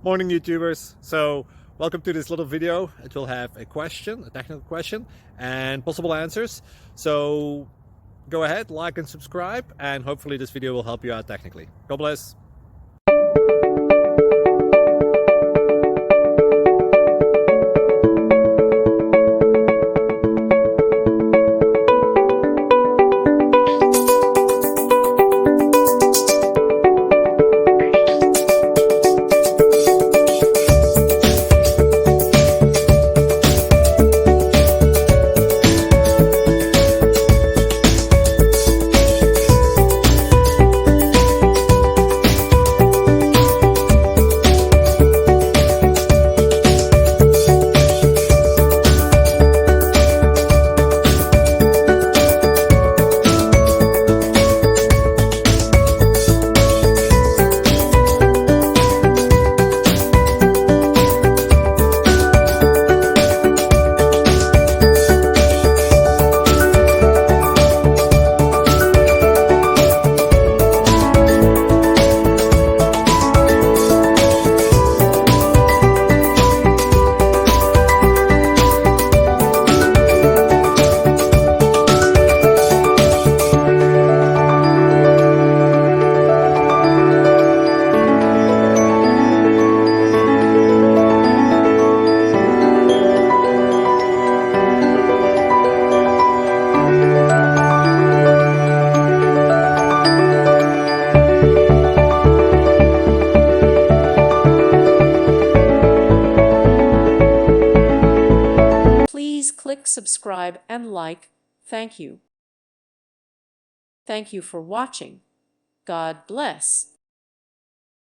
Morning YouTubers. So welcome to this little video. It will have a question, a technical question, and possible answers. So go ahead, like and subscribe, and hopefully this video will help you out technically. God bless. Please click subscribe and like. Thank you. Thank you for watching. God bless.